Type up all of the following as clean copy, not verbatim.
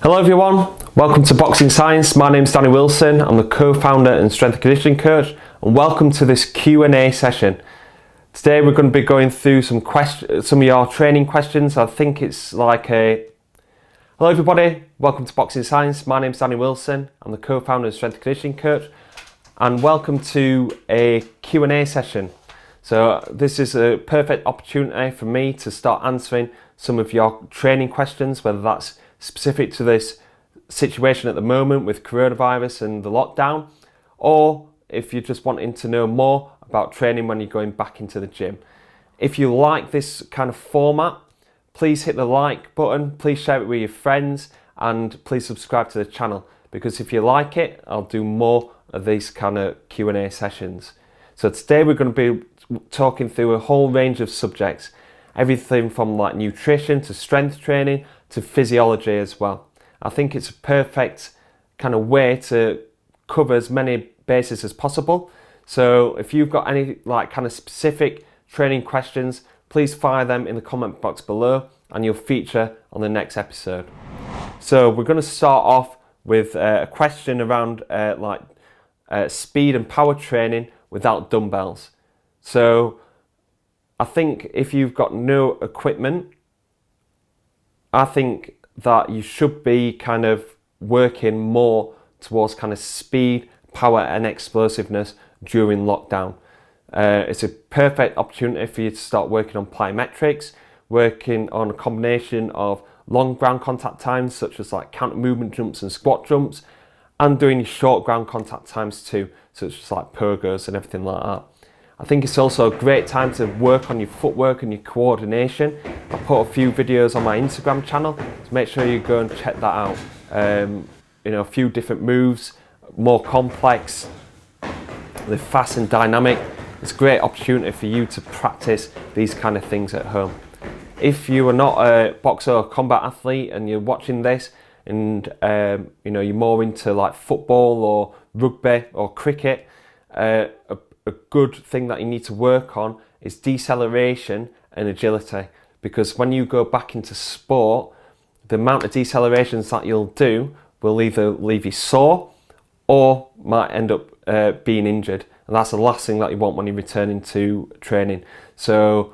Hello everyone, welcome to Boxing Science. My name's Danny Wilson. I'm the co-founder and strength and conditioning coach, and welcome to this Q&A session. Today we're going to be going through some of your training questions. I think it's like hello everybody, welcome to Boxing Science. My name's Danny Wilson. I'm the co-founder and strength and conditioning coach, and welcome to a Q&A session. So this is a perfect opportunity for me to start answering some of your training questions, whether that's specific to this situation at the moment with coronavirus and the lockdown, or if you're just wanting to know more about training when you're going back into the gym. If you like this kind of format, please hit the like button, please share it with your friends, and please subscribe to the channel, because if you like it, I'll do more of these kind of Q&A sessions. So today we're going to be talking through a whole range of subjects, everything from like nutrition to strength training to physiology as well. I think it's a perfect kind of way to cover as many bases as possible. So if you've got any like kind of specific training questions, please fire them in the comment box below and you'll feature on the next episode. So we're going to start off with a question around speed and power training without dumbbells. So I think if you've got no equipment, I think that you should be kind of working more towards kind of speed, power and explosiveness during lockdown. It's a perfect opportunity for you to start working on plyometrics, working on a combination of long ground contact times such as like counter movement jumps and squat jumps, and doing your short ground contact times too, such as like pogos and everything like that. I think it's also a great time to work on your footwork and your coordination. I put a few videos on my Instagram channel, so make sure you go and check that out. A few different moves, more complex, they're fast and dynamic. It's a great opportunity for you to practice these kind of things at home. If you are not a boxer or combat athlete and you're watching this and you're more into like football or rugby or cricket, a good thing that you need to work on is deceleration and agility, because when you go back into sport, the amount of decelerations that you'll do will either leave you sore or might end up being injured, and that's the last thing that you want when you return into training. So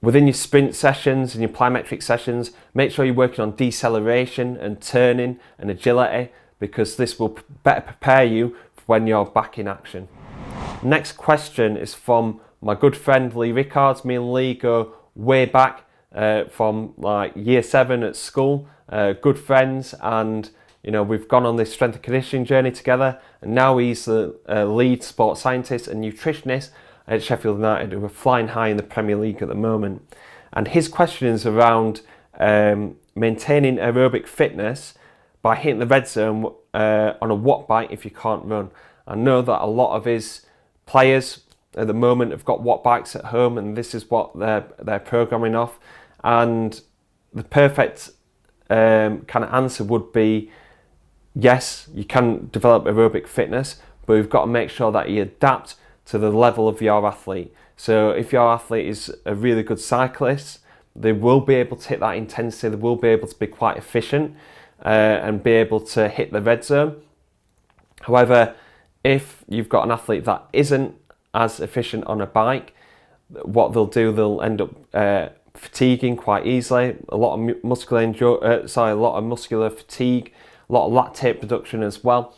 within your sprint sessions and your plyometric sessions, make sure you're working on deceleration and turning and agility, because this will better prepare you for when you're back in action. Next question is from my good friend Lee Rickards. Me and Lee go way back from like year 7 at school, good friends, and we've gone on this strength and conditioning journey together, and now he's the lead sports scientist and nutritionist at Sheffield United, who are flying high in the Premier League at the moment. And his question is around maintaining aerobic fitness by hitting the red zone on a watt bike if you can't run. I know that a lot of his players at the moment have got watt bikes at home, and this is what they're programming off. And the perfect kind of answer would be, yes, you can develop aerobic fitness, but you've got to make sure that you adapt to the level of your athlete. So if your athlete is a really good cyclist, they will be able to hit that intensity, they will be able to be quite efficient and be able to hit the red zone. However, if you've got an athlete that isn't as efficient on a bike, what they'll do, they'll end up fatiguing quite easily, a lot of muscular fatigue, a lot of lactate production as well.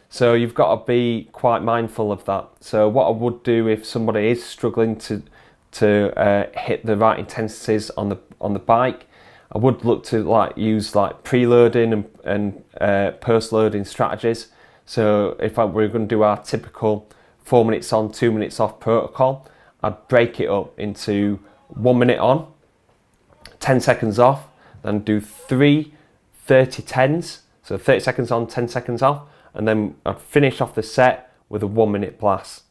So you've got to be quite mindful of that. So what I would do if somebody is struggling to hit the right intensities on the bike, I would look to use preloading and post-loading strategies. So if we're going to do our typical 4 minutes on, 2 minutes off protocol, I'd break it up into 1 minute on, 10 seconds off, then do 3 30-10s, so 30 seconds on, 10 seconds off, and then I'd finish off the set with a 1 minute blast.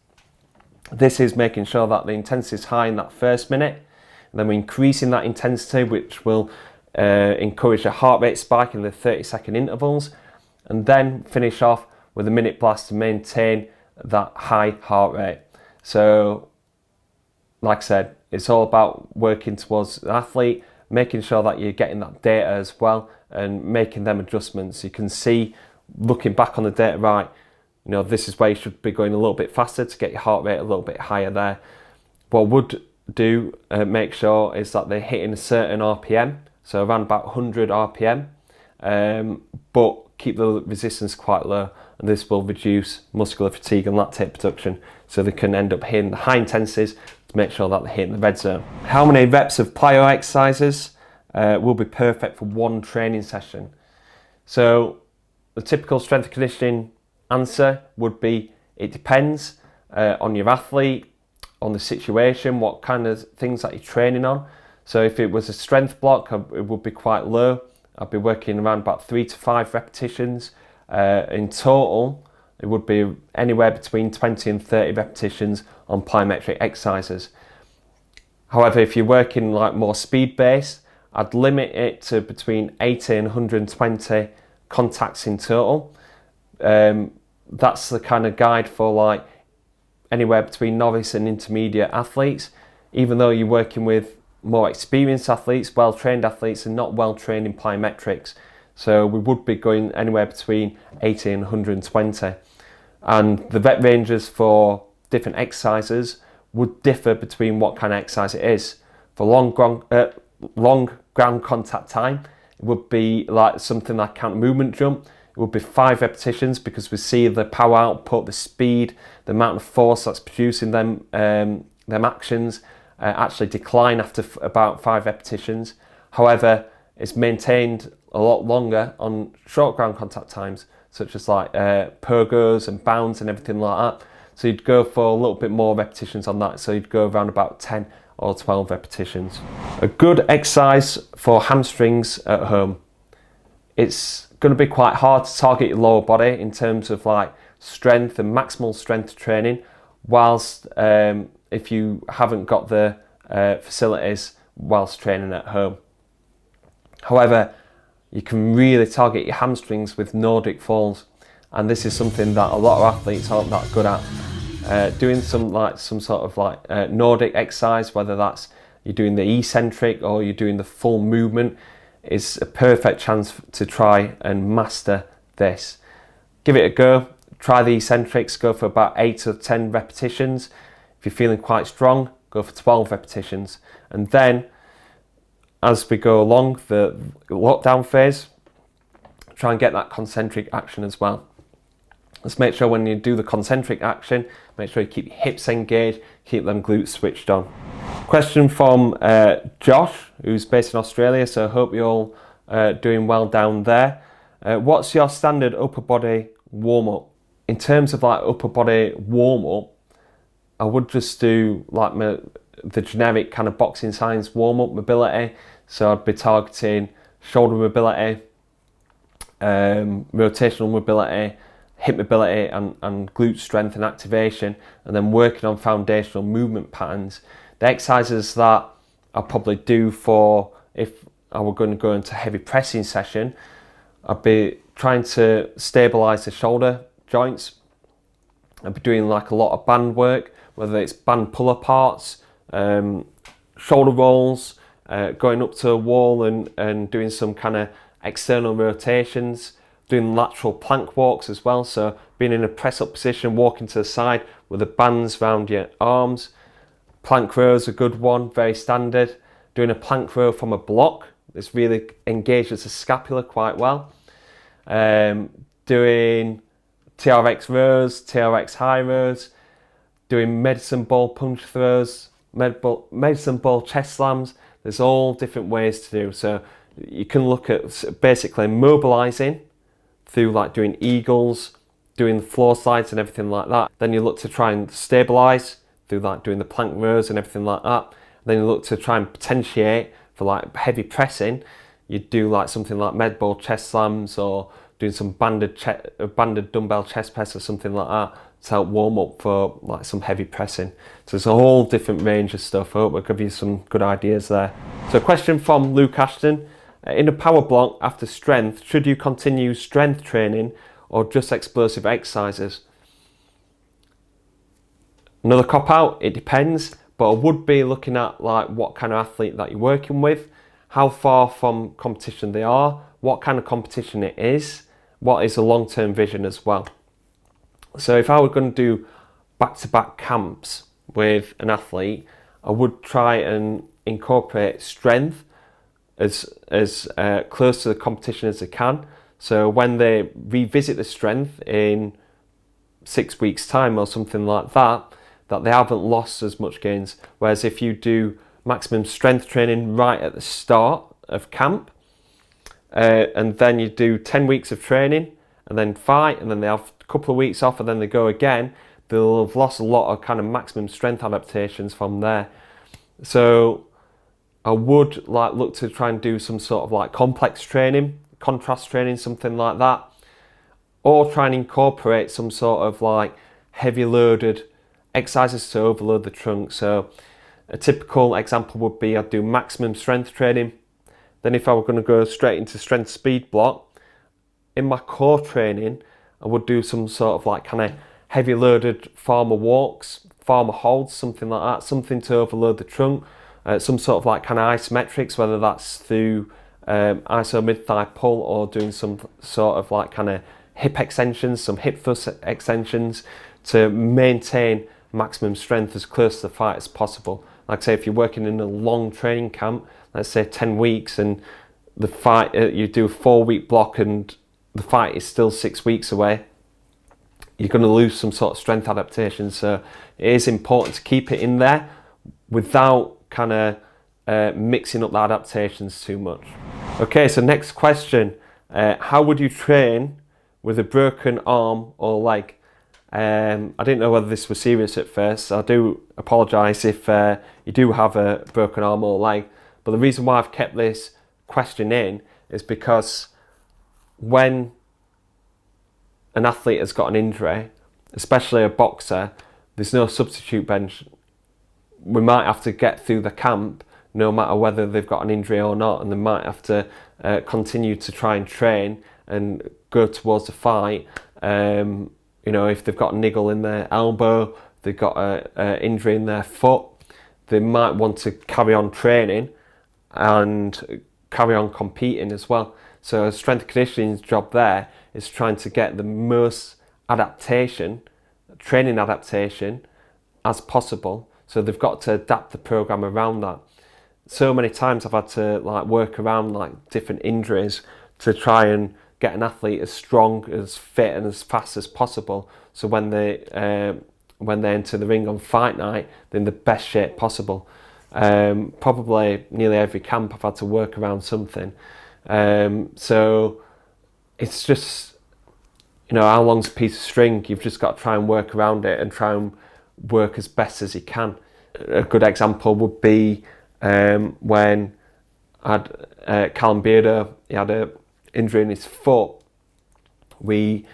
This is making sure that the intensity is high in that first minute, and then we're increasing that intensity, which will encourage a heart rate spike in the 30-second intervals, and then finish off with a minute blast to maintain that high heart rate. So like I said, it's all about working towards the athlete, making sure that you're getting that data as well and making them adjustments. You can see, looking back on the data, right, you know, this is where you should be going a little bit faster to get your heart rate a little bit higher there. What I would do, make sure, is that they're hitting a certain RPM, so around about 100 RPM, but keep the resistance quite low, and this will reduce muscular fatigue and lactate production, so they can end up hitting the high intensities to make sure that they're hitting the red zone. How many reps of plyo exercises will be perfect for one training session? So the typical strength and conditioning answer would be, it depends on your athlete, on the situation, what kind of things that you're training on. So if it was a strength block, it would be quite low. I'd be working around about 3 to 5 repetitions. In total, it would be anywhere between 20 and 30 repetitions on plyometric exercises. However, if you're working like more speed based, I'd limit it to between 80 and 120 contacts in total. That's the kind of guide for like anywhere between novice and intermediate athletes. Even though you're working with more experienced athletes, well-trained athletes, and not well-trained in plyometrics. So we would be going anywhere between 80 and 120. And the rep ranges for different exercises would differ between what kind of exercise it is. For long ground contact time, it would be like something like counter movement jump. It would be 5 repetitions, because we see the power output, the speed, the amount of force that's producing them actions actually decline after about 5 repetitions. However, it's maintained a lot longer on short ground contact times, such as like pogos and bounds and everything like that. So you'd go for a little bit more repetitions on that. So you'd go around about 10 or 12 repetitions. A good exercise for hamstrings at home. It's going to be quite hard to target your lower body in terms of like strength and maximal strength training, whilst if you haven't got the facilities whilst training at home. However, you can really target your hamstrings with Nordic Falls, and this is something that a lot of athletes aren't that good at. Doing some sort of like Nordic exercise, whether that's you're doing the eccentric or you're doing the full movement, is a perfect chance to try and master this. Give it a go. Try the eccentrics, go for about 8 to 10 repetitions. If you're feeling quite strong, go for 12 repetitions. And then, as we go along the lockdown phase, try and get that concentric action as well. Let's make sure when you do the concentric action, make sure you keep your hips engaged, keep them glutes switched on. Question from Josh, who's based in Australia, so I hope you're all doing well down there. What's your standard upper body warm-up? In terms of like upper body warm-up, I would just do like the generic kind of boxing science warm-up mobility. So I'd be targeting shoulder mobility, rotational mobility, hip mobility and glute strength and activation, and then working on foundational movement patterns. The exercises that I'll probably do for if I were going to go into heavy pressing session, I'd be trying to stabilize the shoulder joints. I'd be doing like a lot of band work, whether it's band pull aparts, shoulder rolls, going up to a wall and doing some kind of external rotations, doing lateral plank walks as well. So being in a press up position, walking to the side with the bands around your arms. Plank row is a good one, very standard. Doing a plank row from a block, this really engages the scapula quite well. Doing TRX rows, TRX high rows, doing medicine ball punch throws, medicine ball chest slams. There's all different ways to do. So you can look at basically mobilizing through like doing eagles, doing the floor slides and everything like that. Then you look to try and stabilize through like doing the plank rows and everything like that. Then you look to try and potentiate for like heavy pressing. You do like something like med ball chest slams or doing some banded dumbbell chest press or something like that to help warm up for like some heavy pressing. So it's a whole different range of stuff. I hope I'll give you some good ideas there. So a question from Luke Ashton. In a power block after strength, should you continue strength training or just explosive exercises? Another cop out, it depends, but I would be looking at like what kind of athlete that you're working with, how far from competition they are, what kind of competition it is, what is the long-term vision as well. So if I were going to do back-to-back camps with an athlete, I would try and incorporate strength as close to the competition as I can. So when they revisit the strength in 6 weeks' time or something like that, that they haven't lost as much gains. Whereas if you do maximum strength training right at the start of camp, and then you do 10 weeks of training and then fight, and then they have a couple of weeks off and then they go again, they'll have lost a lot of kind of maximum strength adaptations from there. So I would look to try and do some sort of complex training, contrast training, something like that, or try and incorporate some sort of heavy loaded exercises to overload the trunk. So a typical example would be I'd do maximum strength training. Then if I were going to go straight into strength speed block, in my core training, I would do some sort of kind of heavy loaded farmer walks, farmer holds, something like that, something to overload the trunk, some sort of kind of isometrics, whether that's through iso mid-thigh pull or doing some sort of kind of hip extensions, some hip thrust extensions to maintain maximum strength as close to the fight as possible. Like I say, if you're working in a long training camp, let's say 10 weeks, and the fight, you do a 4-week block and the fight is still 6 weeks away, you're going to lose some sort of strength adaptation. So it is important to keep it in there without kind of mixing up the adaptations too much. Okay, so next question. How would you train with a broken arm or leg? I didn't know whether this was serious at first, so I do apologise if you do have a broken arm or leg. But the reason why I've kept this question in is because when an athlete has got an injury, especially a boxer, there's no substitute bench. We might have to get through the camp no matter whether they've got an injury or not, and they might have to continue to try and train and go towards the fight. If they've got a niggle in their elbow, they've got an injury in their foot, they might want to carry on training and carry on competing as well. So strength and conditioning's job there is trying to get the most training adaptation as possible. So they've got to adapt the program around that. So many times I've had to work around different injuries to try and get an athlete as strong, as fit and as fast as possible, so when they enter the ring on fight night, they're in the best shape possible. Probably nearly every camp I've had to work around something. So it's just, how long's a piece of string? You've just got to try and work around it and try and work as best as you can. A good example would be when I had Callum Bearder, he had an injury in his foot. We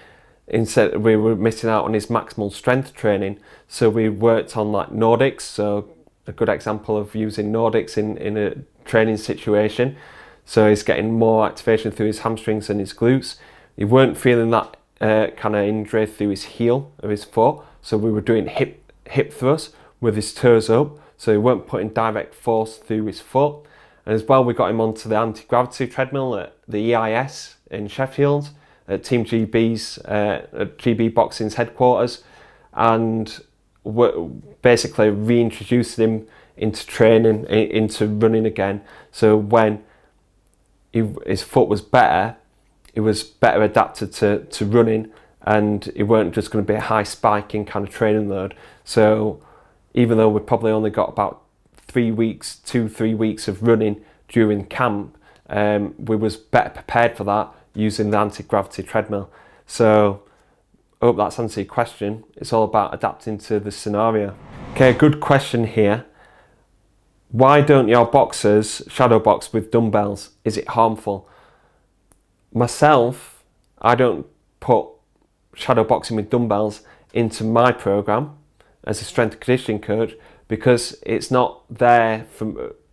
were missing out on his maximal strength training, so we worked on Nordics. So a good example of using Nordics in a training situation. So he's getting more activation through his hamstrings and his glutes. He weren't feeling that kind of injury through his heel of his foot, so we were doing hip thrusts with his toes up, so he weren't putting direct force through his foot. And as well, we got him onto the anti-gravity treadmill at the EIS in Sheffield, at Team GB's, at GB Boxing's headquarters, and basically reintroduced him into training, into running again. So when his foot was better, he was better adapted to running, and it weren't just going to be a high spiking kind of training load. So even though we probably only got about 3 weeks of running during camp, we was better prepared for that using the anti-gravity treadmill. So I hope that's answered your question. It's all about adapting to the scenario. Okay, good question here. Why don't your boxers shadow box with dumbbells? Is it harmful? Myself, I don't put shadow boxing with dumbbells into my program as a strength and conditioning coach, because it's not there,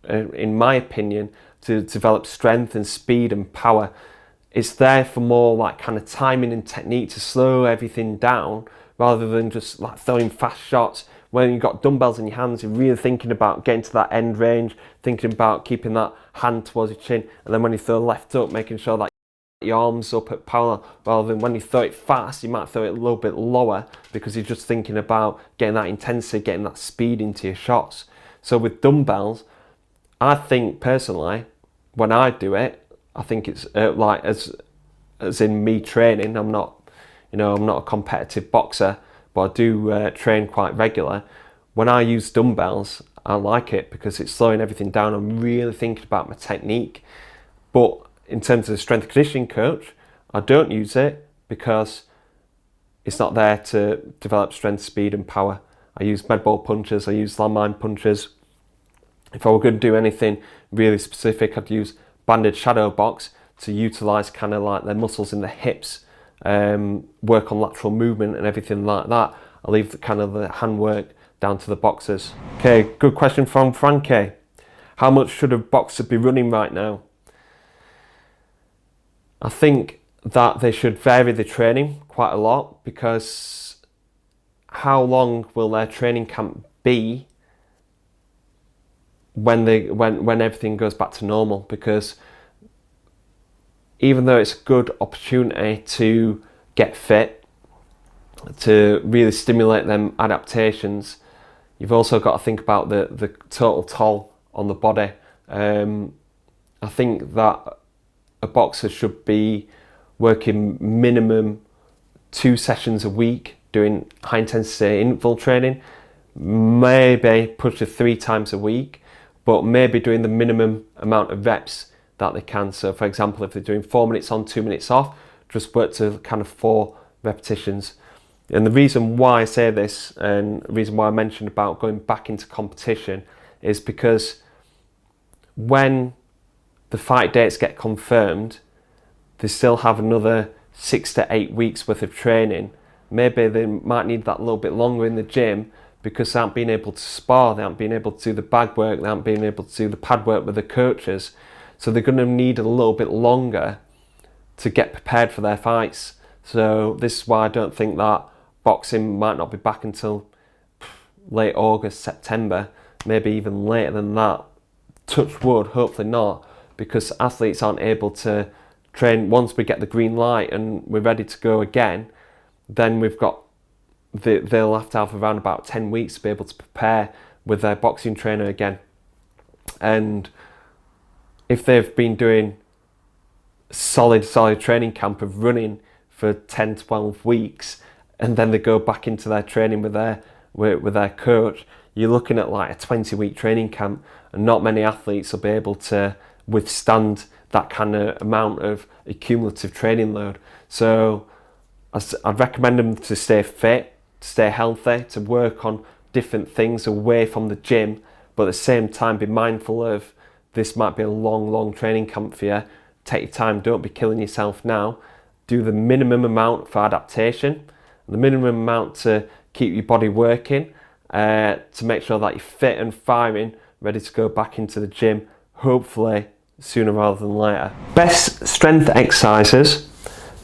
in my opinion, to develop strength and speed and power. It's there for more kind of timing and technique to slow everything down, rather than just throwing fast shots When you've got dumbbells in your hands, you're really thinking about getting to that end range, thinking about keeping that hand towards your chin, and then when you throw left up, making sure that your arms up at parallel, rather than when you throw it fast, you might throw it a little bit lower because you're just thinking about getting that intensity, getting that speed into your shots. So with dumbbells, I think personally, when I do it, I think it's like as in me training. I'm not a competitive boxer, but I do train quite regular. When I use dumbbells, I like it because it's slowing everything down. I'm really thinking about my technique. But in terms of the strength conditioning coach, I don't use it because it's not there to develop strength, speed and power. I use med ball punches, I use landmine punches. If I were going to do anything really specific, I'd use banded shadow box to utilise kind of like the muscles in the hips, work on lateral movement and everything like that. I'll leave the handwork down to the boxers. Okay, good question from Frankie. How much should a boxer be running right now? I think that they should vary the training quite a lot, because how long will their training camp be when everything goes back to normal? Because even though it's a good opportunity to get fit, to really stimulate them adaptations, you've also got to think about the total toll on the body. I think that a boxer should be working minimum 2 sessions a week, doing high intensity interval training, maybe push to 3 times a week, but maybe doing the minimum amount of reps that they can. So for example, if they're doing 4 minutes on, 2 minutes off, just work to kind of 4 repetitions. And the reason why I say this, and the reason why I mentioned about going back into competition, is because when the fight dates get confirmed, they still have another 6 to 8 weeks worth of training. Maybe they might need that a little bit longer in the gym because they aren't being able to spar, they aren't being able to do the bag work, they aren't being able to do the pad work with the coaches. So they're going to need a little bit longer to get prepared for their fights. So this is why I don't think that boxing might not be back until late August, September, maybe even later than that. Touch wood, hopefully not, because athletes aren't able to train. Once we get the green light and we're ready to go again, then they'll have to have around about 10 weeks to be able to prepare with their boxing trainer again. And if they've been doing solid training camp of running for 10, 12 weeks, and then they go back into their training with their coach, you're looking at like a 20-week training camp, and not many athletes will be able to withstand that kind of amount of accumulative training load. So I'd recommend them to stay fit, to stay healthy, to work on different things away from the gym, but at the same time be mindful of this might be a long training camp for you. Take your time, don't be killing yourself now. Do the minimum amount for adaptation, the minimum amount to keep your body working, to make sure that you're fit and firing, ready to go back into the gym, hopefully sooner rather than later. Best strength exercises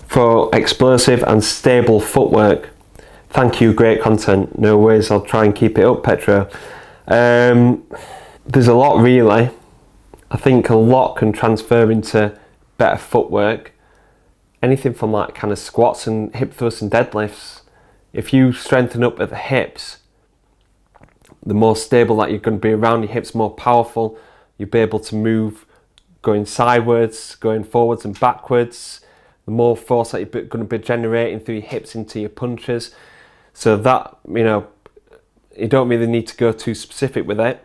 for explosive and stable footwork. Thank you, great content. No worries, I'll try and keep it up, Petro. There's a lot really. I think a lot can transfer into better footwork. Anything from like kind of squats and hip thrusts and deadlifts. If you strengthen up at the hips, the more stable that you're going to be around your hips, more powerful. You'll be able to move going sideways, going forwards and backwards. The more force that you're going to be generating through your hips into your punches. So that, you don't really need to go too specific with it.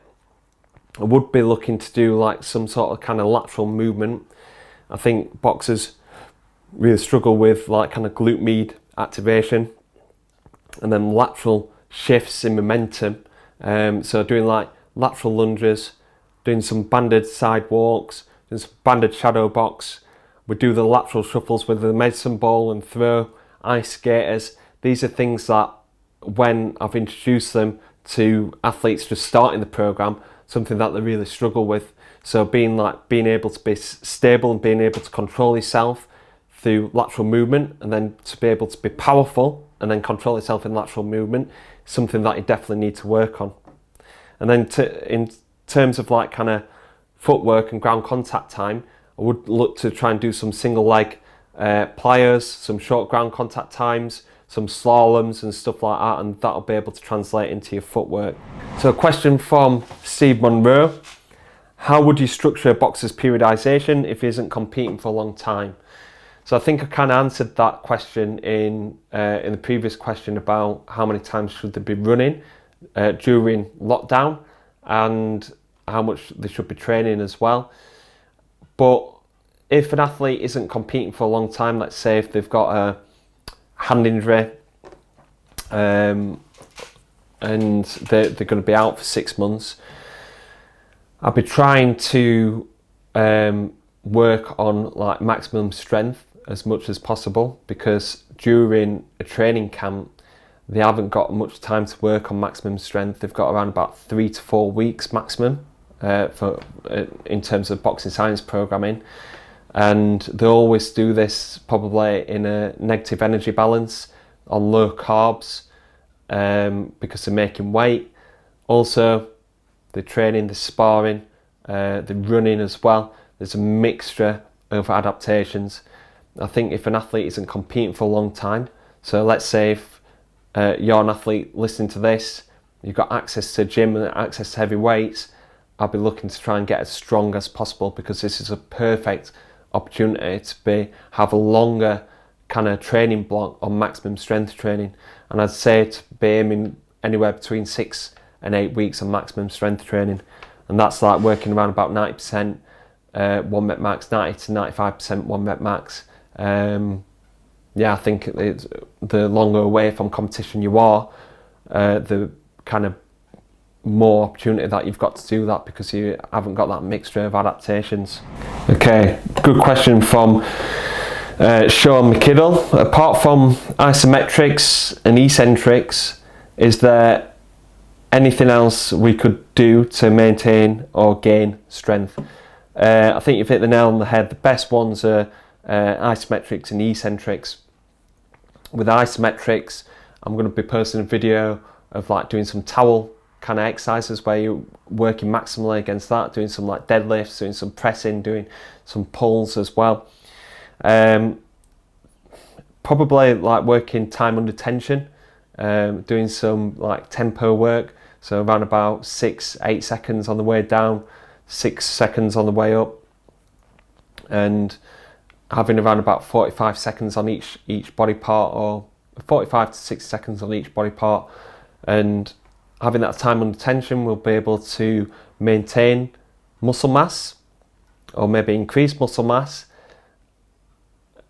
I would be looking to do like some sort of kind of lateral movement. I think boxers really struggle with like kind of glute med activation and then lateral shifts in momentum. So doing like lateral lunges, doing some banded side walks, doing some banded shadow box. We do the lateral shuffles with the medicine ball and throw, ice skaters. These are things that when I've introduced them to athletes just starting the program, something that they really struggle with. So being able to be stable and being able to control yourself through lateral movement, and then to be able to be powerful and then control yourself in lateral movement, something that you definitely need to work on. And then in terms of like kind of footwork and ground contact time, I would look to try and do some single leg plyos, some short ground contact times, some slaloms and stuff like that, and that'll be able to translate into your footwork. So a question from Steve Monroe: how would you structure a boxer's periodization if he isn't competing for a long time? So I think I kind of answered that question in the previous question about how many times should they be running during lockdown and how much they should be training as well. But if an athlete isn't competing for a long time, let's say if they've got a hand injury and they're going to be out for 6 months, I'll be trying to work on like maximum strength as much as possible, because during a training camp they haven't got much time to work on maximum strength. They've got around about 3 to 4 weeks maximum in terms of boxing science programming, and they always do this probably in a negative energy balance on low carbs because they're making weight. Also, they're training, they're sparring, they're running as well. There's a mixture of adaptations. I think if an athlete isn't competing for a long time, so let's say if you're an athlete listening to this, you've got access to gym and access to heavy weights, I'll be looking to try and get as strong as possible, because this is a perfect opportunity to have a longer kind of training block on maximum strength training. And I'd say to be aiming anywhere between 6 and 8 weeks on maximum strength training, and that's like working around about 90% 1 rep max, 90 to 95% 1 rep max. I think the longer away from competition you are, the kind of more opportunity that you've got to do that, because you haven't got that mixture of adaptations. Okay, good question from Sean McKiddle. Apart from isometrics and eccentrics, is there anything else we could do to maintain or gain strength? I think you've hit the nail on the head. The best ones are isometrics and eccentrics. With isometrics, I'm going to be posting a video of like doing some towel kind of exercises where you're working maximally against that, doing some like deadlifts, doing some pressing, doing some pulls as well. Probably like working time under tension, doing some like tempo work, so around about 6-8 seconds on the way down, 6 seconds on the way up, and having around about 45 seconds on each body part, or 45 to 60 seconds on each body part. And having that time under tension will be able to maintain muscle mass, or maybe increase muscle mass,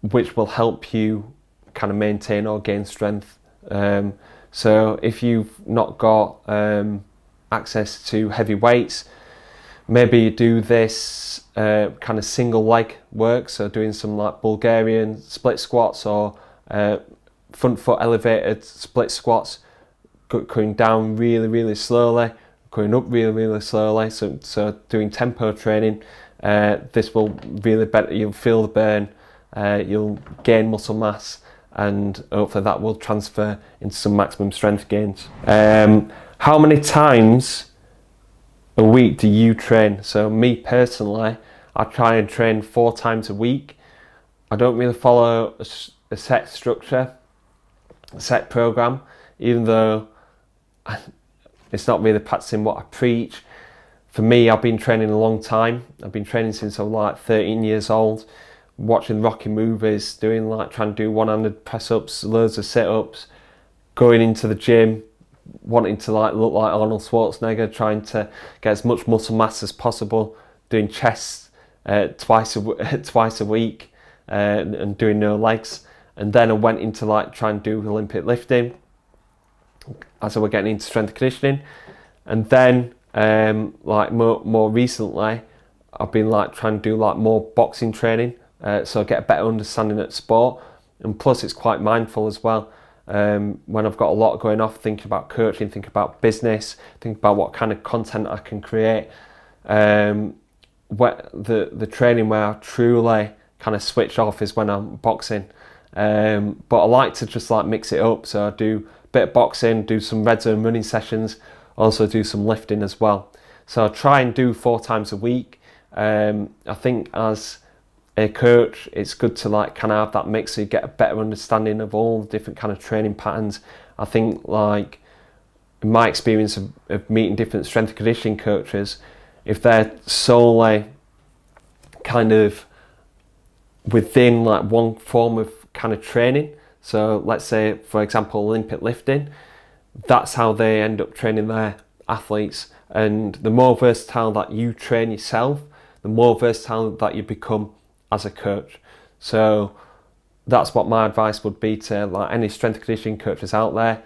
which will help you kind of maintain or gain strength. So if you've not got access to heavy weights, maybe you do this kind of single leg work, so doing some like Bulgarian split squats or front foot elevated split squats, going down really slowly, going up really slowly, so doing tempo training. This will really better, you'll feel the burn, you'll gain muscle mass, and hopefully that will transfer into some maximum strength gains. How many times a week do you train? So me personally, I try and train 4 times a week. I don't really follow a set structure, a set program, even though it's not really practicing what I preach. For me, I've been training a long time. I've been training since I was like 13 years old, watching Rocky movies, trying to do one-handed press-ups, loads of sit-ups, going into the gym, wanting to like look like Arnold Schwarzenegger, trying to get as much muscle mass as possible, doing chest twice a week, and doing no legs. And then I went into like trying to do Olympic lifting as I was getting into strength and conditioning. And then like more recently, I've been like trying to do like more boxing training, so I get a better understanding at sport. And plus it's quite mindful as well. When I've got a lot going off, thinking about coaching, thinking about business, thinking about what kind of content I can create. The training where I truly kind of switch off is when I'm boxing. But I like to just like mix it up. So I do a bit of boxing, do some red zone running sessions, also do some lifting as well. So I try and do 4 times a week. I think as a coach, it's good to like kind of have that mix so you get a better understanding of all the different kind of training patterns. I think like in my experience of meeting different strength and conditioning coaches, if they're solely kind of within like one form of kind of training, so let's say for example Olympic lifting, that's how they end up training their athletes. And the more versatile that you train yourself, the more versatile that you become as a coach. So that's what my advice would be to like any strength and conditioning coaches out there.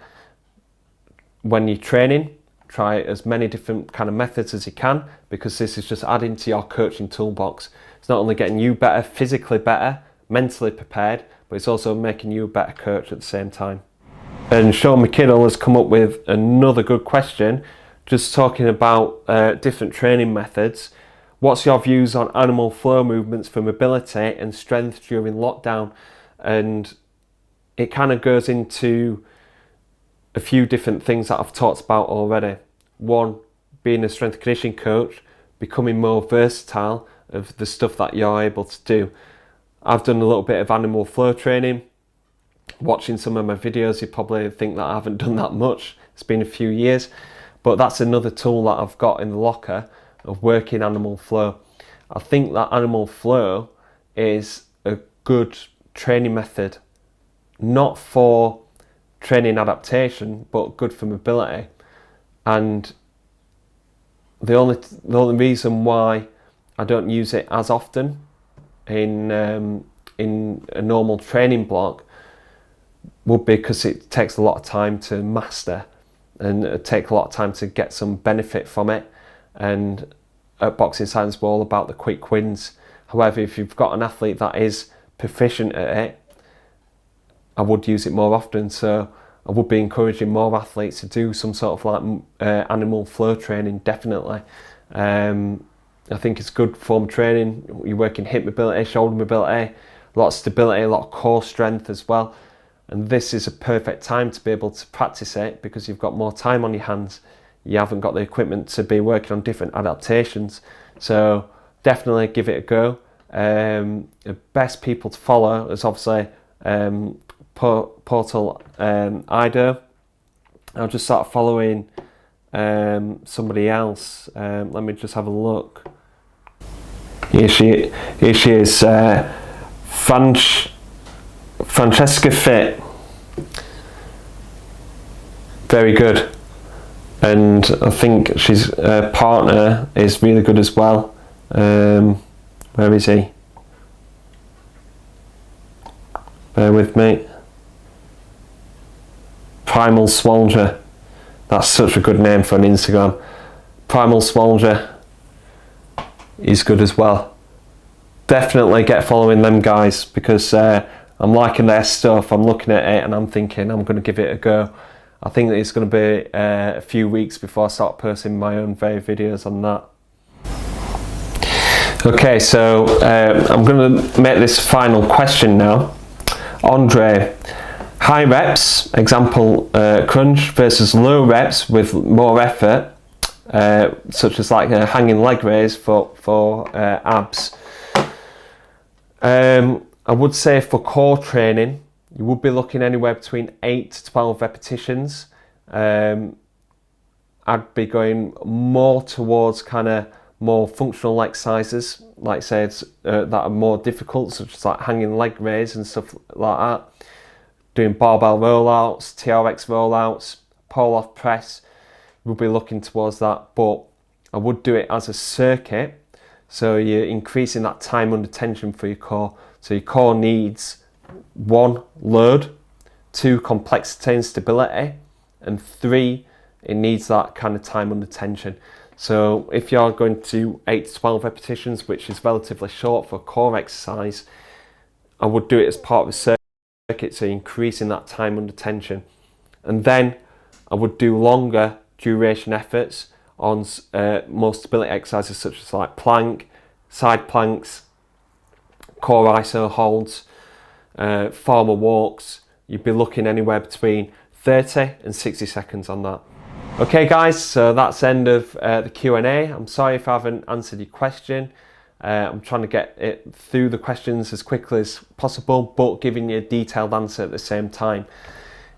When you're training, try as many different kind of methods as you can, because this is just adding to your coaching toolbox. It's not only getting you better, physically better, mentally prepared, but it's also making you a better coach at the same time. And Sean McKinnell has come up with another good question, just talking about different training methods. What's your views on animal flow movements for mobility and strength during lockdown? And it kind of goes into a few different things that I've talked about already. One, being a strength and conditioning coach, becoming more versatile of the stuff that you're able to do. I've done a little bit of animal flow training. Watching some of my videos, you probably think that I haven't done that much. It's been a few years, but that's another tool that I've got in the locker of working animal flow. I think that animal flow is a good training method, not for training adaptation, but good for mobility. And the only reason why I don't use it as often in a normal training block would be because it takes a lot of time to master, and it takes a lot of time to get some benefit from it. And at Boxing Science, we're all about the quick wins. However, if you've got an athlete that is proficient at it, I would use it more often. So I would be encouraging more athletes to do some sort of like animal flow training, definitely. I think it's good form training. You're working hip mobility, shoulder mobility, a lot of stability, a lot of core strength as well. And this is a perfect time to be able to practice it because you've got more time on your hands. You haven't got the equipment to be working on different adaptations. So definitely give it a go. The best people to follow is obviously Portal Ido. I'll just start following somebody else. Let me just have a look. Here she is, Francesca Fit. Very good. And I think she's partner is really good as well. Where is he? Bear with me. Primal Swolger. That's such a good name for an Instagram. Primal Swolger is good as well. Definitely get following them guys, because I'm liking their stuff. I'm looking at it and I'm thinking I'm going to give it a go. I think that it's going to be a few weeks before I start posting my own very videos on that. Okay, so I'm going to make this final question now. Andre, high reps, example crunch versus low reps with more effort, such as like a hanging leg raise for abs. I would say for core training, you would be looking anywhere between 8 to 12 repetitions. I'd be going more towards kind of more functional exercises, like say that are more difficult, such as like hanging leg raise and stuff like that. Doing barbell rollouts, TRX rollouts, pull off press, we'll be looking towards that. But I would do it as a circuit, so you're increasing that time under tension for your core. So your core needs 1, load, 2, complexity and stability, and 3, it needs that kind of time under tension. So if you're going to 8 to 12 repetitions, which is relatively short for core exercise, I would do it as part of a circuit, so increasing that time under tension. And then I would do longer duration efforts on more stability exercises, such as like plank, side planks, core iso holds, formal walks, you'd be looking anywhere between 30 and 60 seconds on that. Okay guys, so that's the end of the Q&A. I'm sorry if I haven't answered your question. I'm trying to get it through the questions as quickly as possible, but giving you a detailed answer at the same time.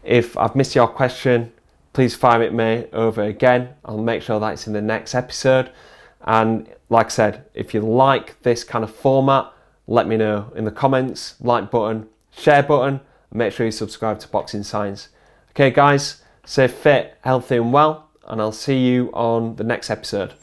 If I've missed your question, please fire it me over again. I'll make sure that it's in the next episode. And like I said, if you like this kind of format, let me know in the comments, like button, share button, and make sure you subscribe to Boxing Science. Okay guys, stay fit, healthy and well, and I'll see you on the next episode.